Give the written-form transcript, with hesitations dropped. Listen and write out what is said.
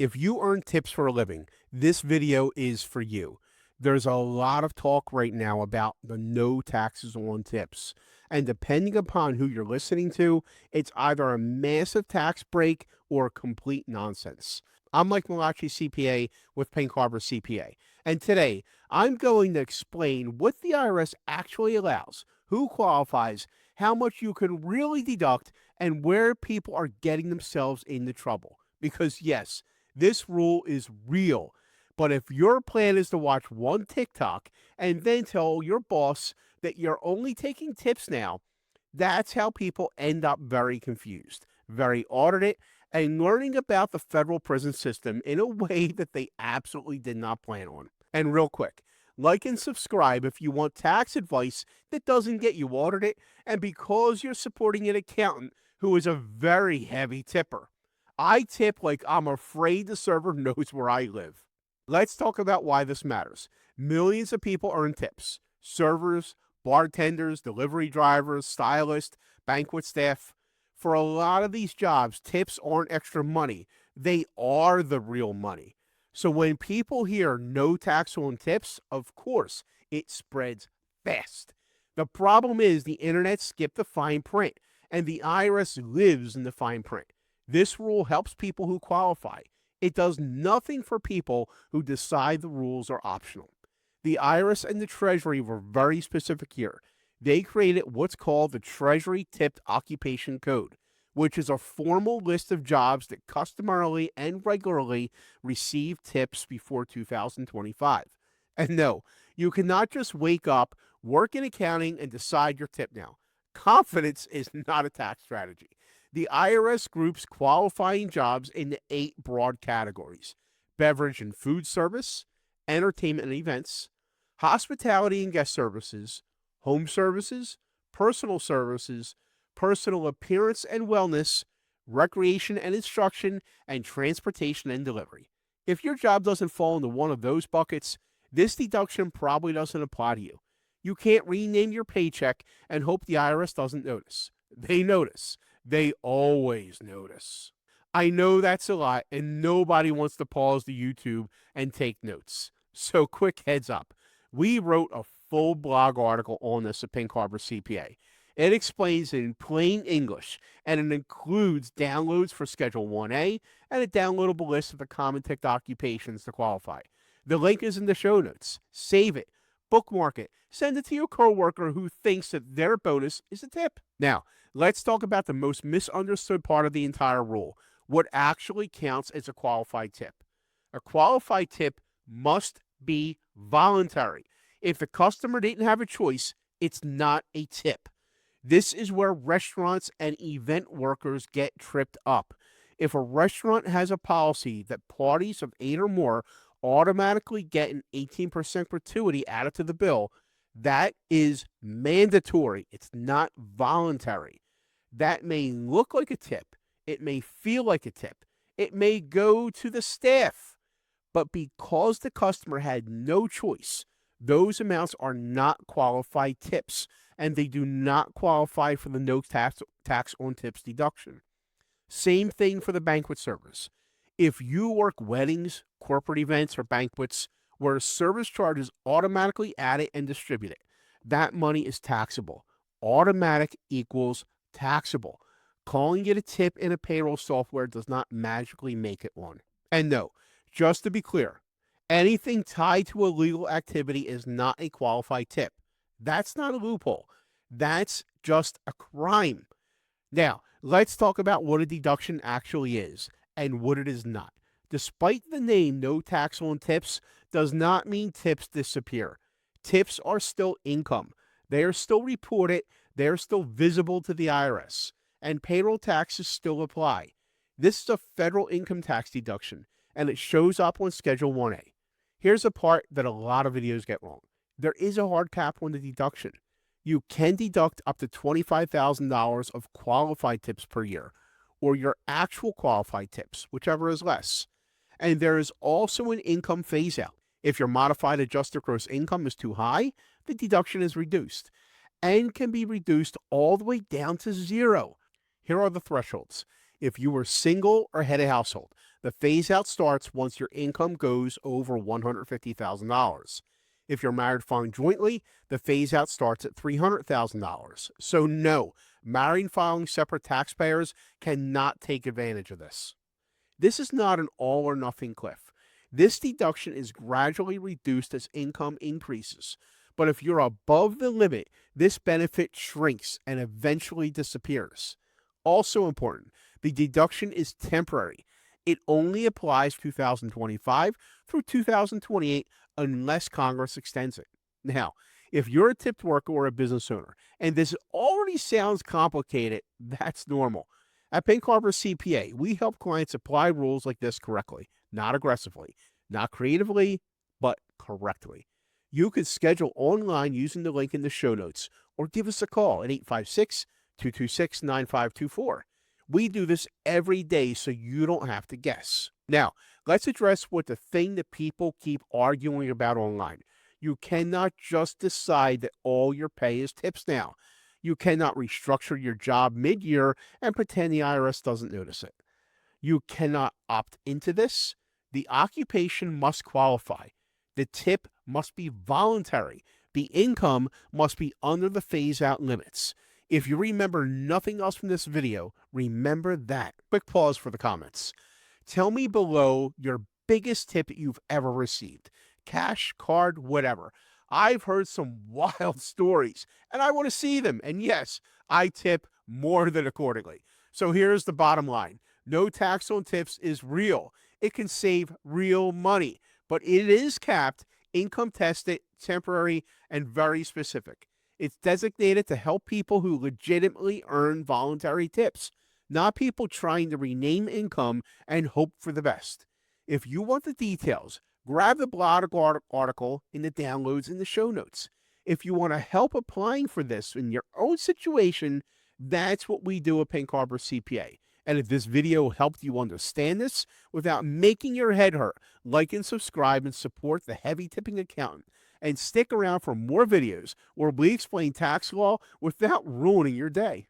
If you earn tips for a living, this video is for you. There's a lot of talk right now about the no taxes on tips. And depending upon who you're listening to, it's either a massive tax break or complete nonsense. I'm Mike Malachi, CPA with Pink Harbor CPA. And today, I'm going to explain what the IRS actually allows, who qualifies, how much you can really deduct, and where people are getting themselves into trouble. Because yes, this rule is real. But if your plan is to watch one TikTok and then tell your boss that you're only taking tips now, that's how people end up very confused, very audited, and learning about the federal prison system in a way that they absolutely did not plan on. And real quick, like and subscribe if you want tax advice that doesn't get you audited, and because you're supporting an accountant who is a very heavy tipper. I tip like I'm afraid the server knows where I live. Let's talk about why this matters. Millions of people earn tips. Servers, bartenders, delivery drivers, stylists, banquet staff. For a lot of these jobs, tips aren't extra money. They are the real money. So when people hear no tax on tips, of course, it spreads fast. The problem is the internet skipped the fine print, and the IRS lives in the fine print. This rule helps people who qualify. It does nothing for people who decide the rules are optional. The IRS and the Treasury were very specific here. They created what's called the Treasury Tipped Occupation Code, which is a formal list of jobs that customarily and regularly receive tips before 2025. And no, you cannot just wake up, work in accounting, and decide your tip now. Confidence is not a tax strategy. The IRS groups qualifying jobs into 8 broad categories: beverage and food service, entertainment and events, hospitality and guest services, home services, personal services, personal appearance and wellness, recreation and instruction, and transportation and delivery. If your job doesn't fall into one of those buckets, this deduction probably doesn't apply to you. You can't rename your paycheck and hope the IRS doesn't notice. They notice. They always notice. I know that's a lot, and nobody wants to pause the YouTube and take notes. So quick heads up. We wrote a full blog article on this at Pink Harbor CPA. It explains it in plain English, and it includes downloads for Schedule 1A and a downloadable list of the common ticked occupations to qualify. The link is in the show notes. Save it, bookmark it, send it to your coworker who thinks that their bonus is a tip. Now, let's talk about the most misunderstood part of the entire rule, what actually counts as a qualified tip. A qualified tip must be voluntary. If the customer didn't have a choice, it's not a tip. This is where restaurants and event workers get tripped up. If a restaurant has a policy that parties of 8 or more automatically get an 18% gratuity added to the bill, that is mandatory. It's not voluntary. That may look like a tip. It may feel like a tip. It may go to the staff. But because the customer had no choice, those amounts are not qualified tips, and they do not qualify for the no tax on tips deduction. Same thing for the banquet service. If you work weddings, corporate events, or banquets where a service charge is automatically added and distributed, that money is taxable. Automatic equals taxable. Calling it a tip in a payroll software does not magically make it one. And no, just to be clear, anything tied to a legal activity is not a qualified tip. That's not a loophole. That's just a crime. Now, let's talk about what a deduction actually is and what it is not. Despite the name no tax on tips does not mean tips disappear. Tips are still income. They are still reported. They are still visible to the IRS. And payroll taxes still apply. This is a federal income tax deduction, and it shows up on Schedule 1A. Here's a part that a lot of videos get wrong. There is a hard cap on the deduction. You can deduct up to $25,000 of qualified tips per year, or your actual qualified tips, whichever is less. And there is also an income phase-out. If your modified adjusted gross income is too high, the deduction is reduced and can be reduced all the way down to 0. Here are the thresholds. If you were single or head of household, The phase out starts once your income goes over $150,000. If you're married filing jointly, the phase out starts at $300,000. So, no, married filing separate taxpayers cannot take advantage of this. This is not an all or nothing cliff. This deduction is gradually reduced as income increases. But if you're above the limit, this benefit shrinks and eventually disappears. Also important, the deduction is temporary. It only applies 2025 through 2028 unless Congress extends it. Now, if you're a tipped worker or a business owner and this already sounds complicated, that's normal. At Pink Harbor CPA, we help clients apply rules like this correctly, not aggressively, not creatively, but correctly. You can schedule online using the link in the show notes or give us a call at 856-226-9524. We do this every day so you don't have to guess. Now, let's address what the thing that people keep arguing about online. You cannot just decide that all your pay is tips now. You cannot restructure your job mid-year and pretend the IRS doesn't notice it. You cannot opt into this. The occupation must qualify. The tip must be voluntary. The income must be under the phase-out limits. If you remember nothing else from this video, remember that. Quick pause for the comments. Tell me below your biggest tip that you've ever received. Cash, card, whatever. I've heard some wild stories, and I want to see them. And yes, I tip more than accordingly. So here's the bottom line. No tax on tips is real. It can save real money, but it is capped, income tested, temporary, and very specific. It's designated to help people who legitimately earn voluntary tips, not people trying to rename income and hope for the best. If you want the details, grab the blog article in the downloads in the show notes. If you want to help applying for this in your own situation, that's what we do at Pink Harbor CPA. And if this video helped you understand this without making your head hurt, like and subscribe and support the heavy tipping accountant. And stick around for more videos where we explain tax law without ruining your day.